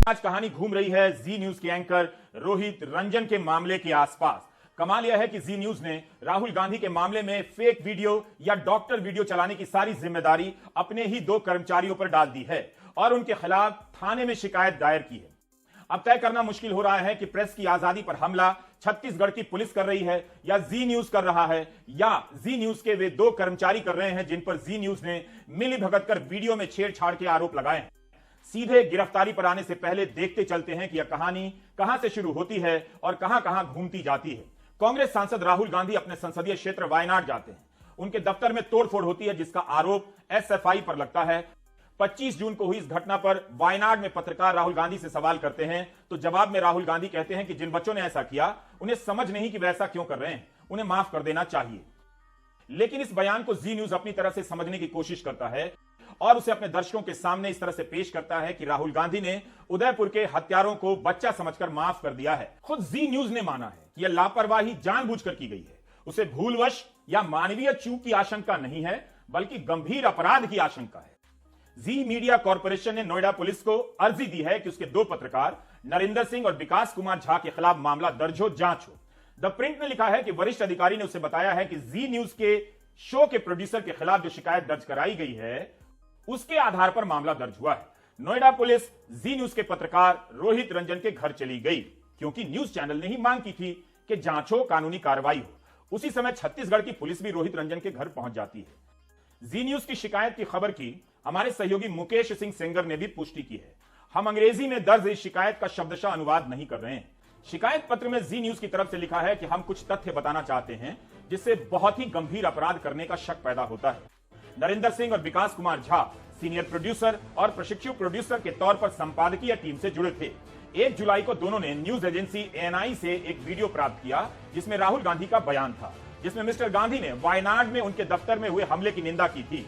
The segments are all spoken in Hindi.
आज कहानी घूम रही है जी न्यूज के एंकर रोहित रंजन के मामले के आसपास। कमाल यह है कि जी न्यूज ने राहुल गांधी के मामले में फेक वीडियो या डॉक्टर वीडियो चलाने की सारी जिम्मेदारी अपने ही 2 कर्मचारियों पर डाल दी है और उनके खिलाफ थाने में शिकायत दायर की है। अब तय करना मुश्किल हो रहा है कि प्रेस की आजादी पर हमला छत्तीसगढ़ की पुलिस कर रही है या जी न्यूज कर रहा है, या जी न्यूज के वे 2 कर्मचारी कर रहे हैं जिन पर जी न्यूज ने मिलीभगत कर वीडियो में छेड़छाड़ के आरोप लगाए हैं। सीधे गिरफ्तारी पर आने से पहले देखते चलते हैं कि यह कहानी कहां से शुरू होती है और कहां कहां घूमती जाती है। कांग्रेस सांसद राहुल गांधी अपने संसदीय क्षेत्र वायनाड जाते हैं। उनके दफ्तर में तोड़फोड़ होती है जिसका आरोप एसएफआई पर लगता है। 25 जून को हुई इस घटना पर वायनाड में पत्रकार राहुल गांधी से सवाल करते हैं तो जवाब में राहुल गांधी कहते हैं कि जिन बच्चों ने ऐसा किया उन्हें समझ नहीं कि वे ऐसा क्यों कर रहे हैं, उन्हें माफ कर देना चाहिए। लेकिन इस बयान को जी न्यूज अपनी तरह से समझने की कोशिश करता है और उसे अपने दर्शकों के सामने इस तरह से पेश करता है कि राहुल गांधी ने उदयपुर के हत्यारों को बच्चा समझकर माफ कर दिया है। खुद जी न्यूज ने माना है कि यह लापरवाही जानबूझकर की गई है। उसे भूलवश या मानवीय चूक की आशंका नहीं है बल्कि गंभीर अपराध की आशंका है। जी मीडिया कॉर्पोरेशन ने नोएडा पुलिस को अर्जी दी है कि उसके 2 पत्रकार नरेंद्र सिंह और विकास कुमार झा के खिलाफ मामला दर्ज हो, जांच हो। द प्रिंट ने लिखा है कि वरिष्ठ अधिकारी ने उसे बताया है कि जी न्यूज के शो के प्रोड्यूसर के खिलाफ जो शिकायत दर्ज कराई गई है उसके आधार पर मामला दर्ज हुआ है। नोएडा पुलिस जी न्यूज के पत्रकार रोहित रंजन के घर चली गई क्योंकि न्यूज चैनल ने ही मांग की थी कि जांच हो, कानूनी कार्रवाई हो। उसी समय छत्तीसगढ़ की पुलिस भी रोहित रंजन के घर पहुंच जाती है। जी न्यूज की शिकायत की खबर की हमारे सहयोगी मुकेश सिंह सेंगर ने भी पुष्टि की है। हम अंग्रेजी में दर्ज इस शिकायत का शब्दशः अनुवाद नहीं कर रहे हैं। शिकायत पत्र में जी न्यूज की तरफ से लिखा है कि हम कुछ तथ्य बताना चाहते हैं जिससे बहुत ही गंभीर अपराध करने का शक पैदा होता है। नरेंद्र सिंह और विकास कुमार झा सीनियर प्रोड्यूसर और प्रशिक्षु प्रोड्यूसर के तौर पर संपादकीय टीम से जुड़े थे। 1 जुलाई को दोनों ने न्यूज एजेंसी एएनआई से एक वीडियो प्राप्त किया जिसमें राहुल गांधी का बयान था, जिसमें मिस्टर गांधी ने वायनाड में उनके दफ्तर में हुए हमले की निंदा की थी।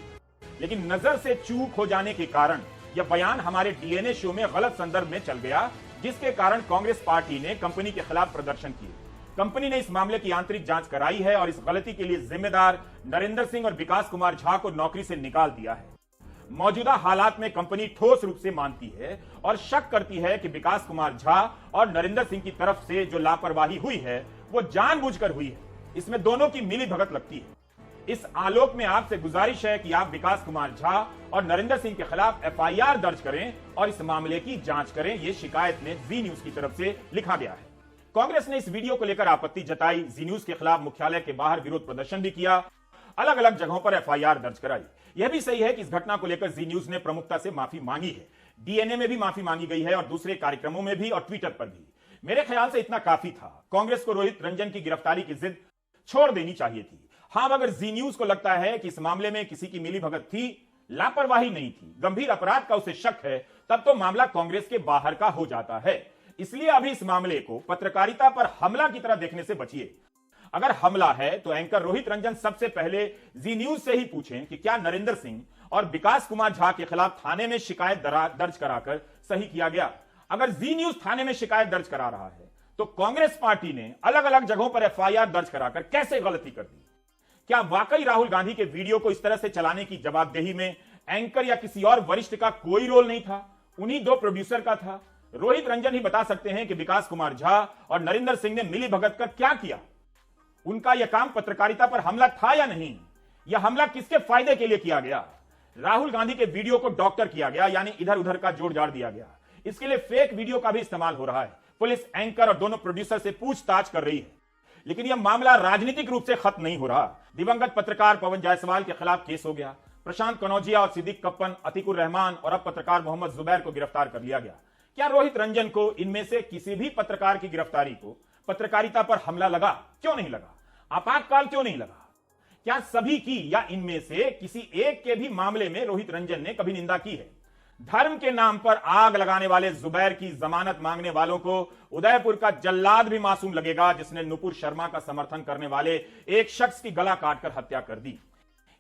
लेकिन नजर से चूक हो जाने के कारण यह बयान हमारे डीएनए शो में गलत संदर्भ में चल गया, जिसके कारण कांग्रेस पार्टी ने कंपनी के खिलाफ प्रदर्शन किए। कंपनी ने इस मामले की आंतरिक जांच कराई है और इस गलती के लिए जिम्मेदार नरेंद्र सिंह और विकास कुमार झा को नौकरी से निकाल दिया है। मौजूदा हालात में कंपनी ठोस रूप से मानती है और शक करती है कि विकास कुमार झा और नरेंद्र सिंह की तरफ से जो लापरवाही हुई है वो जानबूझकर हुई है। इसमें दोनों की मिलीभगत लगती है। इस आलोक में आपसे गुजारिश है कि आप विकास कुमार झा और नरेंद्र सिंह के खिलाफ एफआईआर दर्ज करें और इस मामले की जांच करें। यह शिकायत में जी न्यूज की तरफ से लिखा गया है। कांग्रेस ने इस वीडियो को लेकर आपत्ति जताई, जी न्यूज के खिलाफ मुख्यालय के बाहर विरोध प्रदर्शन भी किया, अलग अलग जगहों पर एफआईआर दर्ज कराई। यह भी सही है कि इस घटना को लेकर जी न्यूज ने प्रमुखता से माफी मांगी है। डीएनए में भी माफी मांगी गई है और दूसरे कार्यक्रमों में भी और ट्विटर पर भी। मेरे ख्याल से इतना काफी था। कांग्रेस को रोहित रंजन की गिरफ्तारी की जिद छोड़ देनी चाहिए थी। हां, अगर जी न्यूज को लगता है कि इस मामले में किसी की मिलीभगत थी, लापरवाही नहीं थी, गंभीर अपराध का उसे शक है, तब तो मामला कांग्रेस के बाहर का हो जाता है। इसलिए अभी इस मामले को पत्रकारिता पर हमला की तरह देखने से बचिए। अगर हमला है तो एंकर रोहित रंजन सबसे पहले जी न्यूज से ही पूछें कि क्या नरेंद्र सिंह और विकास कुमार झा के खिलाफ थाने में शिकायत दर्ज कराकर सही किया गया। अगर जी न्यूज थाने में शिकायत दर्ज करा रहा है तो कांग्रेस पार्टी ने अलग अलग जगहों पर एफआईआर दर्ज कराकर कैसे गलती कर दी? क्या वाकई राहुल गांधी के वीडियो को इस तरह से चलाने की जवाबदेही में एंकर या किसी और वरिष्ठ का कोई रोल नहीं था? उन्हीं 2 प्रोड्यूसर का था। रोहित रंजन ही बता सकते हैं कि विकास कुमार झा और नरेंद्र सिंह ने मिलीभगत कर क्या किया। उनका यह काम पत्रकारिता पर हमला था या नहीं? यह हमला किसके फायदे के लिए किया गया? राहुल गांधी के वीडियो को डॉक्टर किया गया, यानी इधर उधर का जोड़ जाड़ दिया गया। इसके लिए फेक वीडियो का भी इस्तेमाल हो रहा है। पुलिस एंकर और दोनों प्रोड्यूसर से पूछताछ कर रही है। लेकिन यह मामला राजनीतिक रूप से खत्म नहीं हो रहा। दिवंगत पत्रकार पवन जायसवाल के खिलाफ केस हो गया। प्रशांत कनौजिया और सिद्दीक कप्पन, अतीकुर रहमान और अब पत्रकार मोहम्मद जुबैर को गिरफ्तार कर लिया गया। क्या रोहित रंजन को इनमें से किसी भी पत्रकार की गिरफ्तारी को पत्रकारिता पर हमला लगा? क्यों नहीं लगा? आपातकाल क्यों नहीं लगा? क्या सभी की या इनमें से किसी एक के भी मामले में रोहित रंजन ने कभी निंदा की है? धर्म के नाम पर आग लगाने वाले जुबैर की जमानत मांगने वालों को उदयपुर का जल्लाद भी मासूम लगेगा जिसने नुपुर शर्मा का समर्थन करने वाले एक शख्स की गला काटकर हत्या कर दी।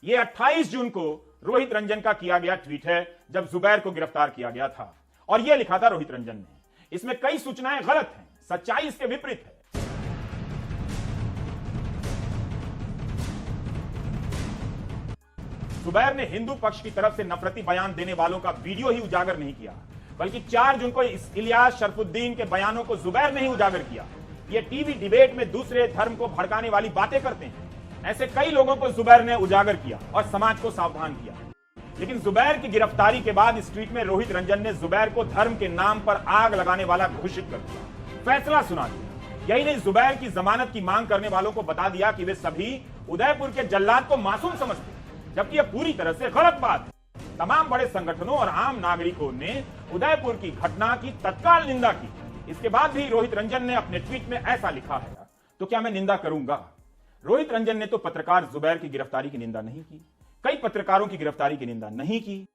यह 28 जून को रोहित रंजन का किया गया ट्वीट है जब जुबैर को गिरफ्तार किया गया था और यह लिखा था रोहित रंजन ने। इसमें कई सूचनाएं गलत हैं, सच्चाई इसके विपरीत है। जुबैर ने हिंदू पक्ष की तरफ से नफरती बयान देने वालों का वीडियो ही उजागर नहीं किया, बल्कि 4 जून को इलियास शरफुद्दीन के बयानों को जुबैर ने ही उजागर किया। ये टीवी डिबेट में दूसरे धर्म को भड़काने वाली बातें करते हैं। ऐसे कई लोगों को जुबैर ने उजागर किया और समाज को सावधान किया। लेकिन जुबैर की गिरफ्तारी के बाद इस ट्वीट में रोहित रंजन ने जुबैर को धर्म के नाम पर आग लगाने वाला घोषित कर दिया, फैसला सुना दिया। यही नहीं, जुबैर की जमानत की मांग करने वालों को बता दिया कि वे सभी उदयपुर के जल्लाद को मासूम समझते, जबकि यह पूरी तरह से गलत बात है। तमाम बड़े संगठनों और आम नागरिकों ने उदयपुर की घटना की तत्काल निंदा की। इसके बाद भी रोहित रंजन ने अपने ट्वीट में ऐसा लिखा है, तो क्या मैं निंदा करूंगा? रोहित रंजन ने तो पत्रकार जुबैर की गिरफ्तारी की निंदा नहीं की, कई पत्रकारों की गिरफ्तारी की निंदा नहीं की।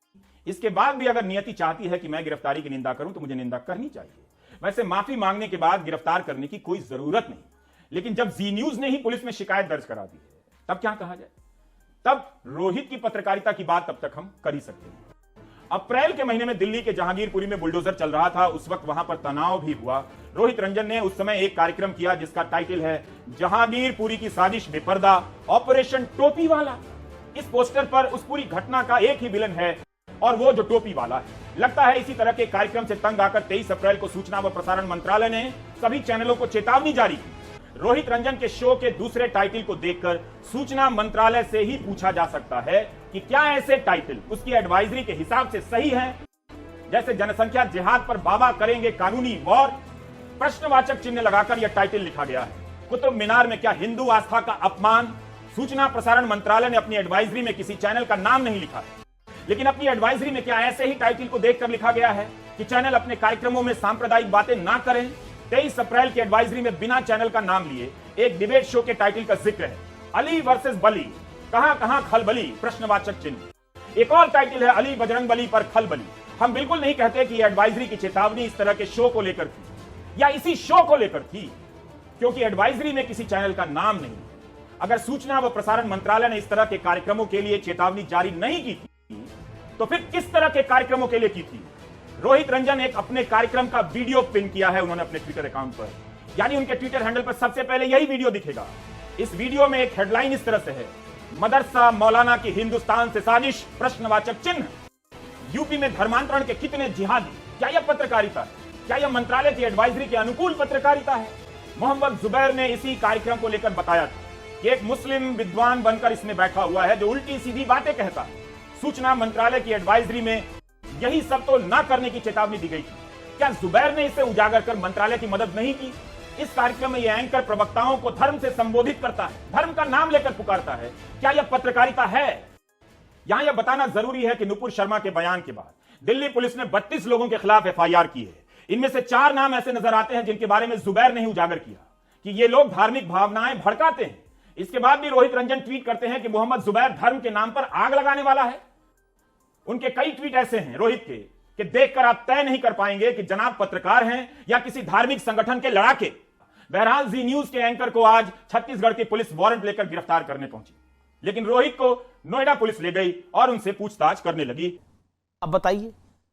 इसके बाद भी अगर नियति चाहती है कि मैं गिरफ्तारी की निंदा करूं तो मुझे निंदा करनी चाहिए। वैसे माफी मांगने के बाद गिरफ्तार करने की कोई जरूरत नहीं, लेकिन जब जी न्यूज ने ही पुलिस में शिकायत दर्ज करा दी है, तब क्या कहा जाए? तब रोहित की पत्रकारिता की बात तब तक हम कर ही सकते हैं। अप्रैल के महीने में दिल्ली के जहांगीरपुरी में बुलडोजर चल रहा था। उस वक्त वहां पर तनाव भी हुआ। रोहित रंजन ने उस समय एक कार्यक्रम किया जिसका टाइटल है जहांगीरपुरी की साजिश बेपर्दा, ऑपरेशन टोपी वाला। इस पोस्टर पर उस पूरी घटना का एक ही विलन है और वो जो टोपी वाला है। लगता है इसी तरह के कार्यक्रम से तंग आकर 23 अप्रैल को सूचना व प्रसारण मंत्रालय ने सभी चैनलों को चेतावनी जारी की। रोहित रंजन के शो के दूसरे टाइटल को देखकर सूचना मंत्रालय से ही पूछा जा सकता है कि क्या ऐसे टाइटल उसकी एडवाइजरी के हिसाब से सही हैं? जैसे जनसंख्या जिहाद पर बाबा करेंगे कानूनी वॉर, प्रश्नवाचक चिन्ह लगाकर यह टाइटल लिखा गया है। कुतुब मीनार में क्या हिंदू आस्था का अपमान? सूचना प्रसारण मंत्रालय ने अपनी एडवाइजरी में किसी चैनल का नाम नहीं लिखा है, लेकिन अपनी एडवाइजरी में क्या ऐसे ही टाइटल को देखकर लिखा गया है कि चैनल अपने कार्यक्रमों में सांप्रदायिक बातें ना करें? 23 अप्रैल की एडवाइजरी में बिना चैनल का नाम लिए एक डिबेट शो के टाइटल का जिक्र है, अली वर्सेस बली, कहां कहां खलबली, प्रश्नवाचक चिन्ह। एक और टाइटल है अली बजरंग बली पर खलबली। हम बिल्कुल नहीं कहते कि एडवाइजरी की चेतावनी इस तरह के शो को लेकर थी या इसी शो को लेकर थी, क्योंकि एडवाइजरी में किसी चैनल का नाम नहीं। अगर सूचना व प्रसारण मंत्रालय ने इस तरह के कार्यक्रमों के लिए चेतावनी जारी नहीं की थी तो फिर किस तरह के कार्यक्रमों के लिए की थी? रोहित रंजन एक अपने कार्यक्रम का वीडियो पिन किया है उन्होंने अपने ट्विटर अकाउंट पर, यानी उनके ट्विटर हैंडल पर सबसे पहले यही वीडियो दिखेगा। इस वीडियो में एक हेडलाइन इस तरह से है, मदरसा मौलाना की हिंदुस्तान से साजिश, प्रश्नवाचक चिन्ह। यूपी में धर्मांतरण के कितने जिहादी? क्या यह पत्रकारिता है? क्या यह मंत्रालय की एडवाइजरी के अनुकूल पत्रकारिता है? मोहम्मद जुबैर ने इसी कार्यक्रम को लेकर बताया था कि एक मुस्लिम विद्वान बनकर इसमें बैठा हुआ है जो उल्टी सीधी बातें कहता है। सूचना मंत्रालय की एडवाइजरी में यही सब तो ना करने की चेतावनी दी गई थी। क्या जुबैर ने इसे उजागर कर मंत्रालय की मदद नहीं की? इस कार्यक्रम में यह एंकर प्रवक्ताओं को धर्म से संबोधित करता है, धर्म का नाम लेकर पुकारता है। क्या यह पत्रकारिता है? यहां यह बताना जरूरी है कि नुपुर शर्मा के बयान के बाद दिल्ली पुलिस ने 32 लोगों के खिलाफ एफआईआर की है। इनमें से 4 नाम ऐसे नजर आते हैं जिनके बारे में जुबैर ने ही उजागर किया कि ये लोग धार्मिक भावनाएं भड़काते हैं। इसके बाद भी रोहित रंजन ट्वीट करते हैं कि मोहम्मद जुबैर धर्म के नाम पर आग लगाने वाला है। उनके कई ट्वीट ऐसे हैं रोहित के कि देखकर आप तय नहीं कर पाएंगे कि जनाब पत्रकार हैं या किसी धार्मिक संगठन के लड़ाके। बहरहाल जी न्यूज के एंकर को आज छत्तीसगढ़ की पुलिस वारंट लेकर गिरफ्तार करने पहुंची, लेकिन रोहित को नोएडा पुलिस ले गई और उनसे पूछताछ करने लगी। अब बताइए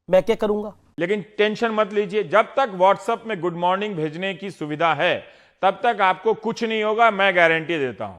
मैं क्या करूंगा? लेकिन टेंशन मत लीजिए, जब तक व्हाट्सएप में गुड मॉर्निंग भेजने की सुविधा है तब तक आपको कुछ नहीं होगा, मैं गारंटी देता हूं।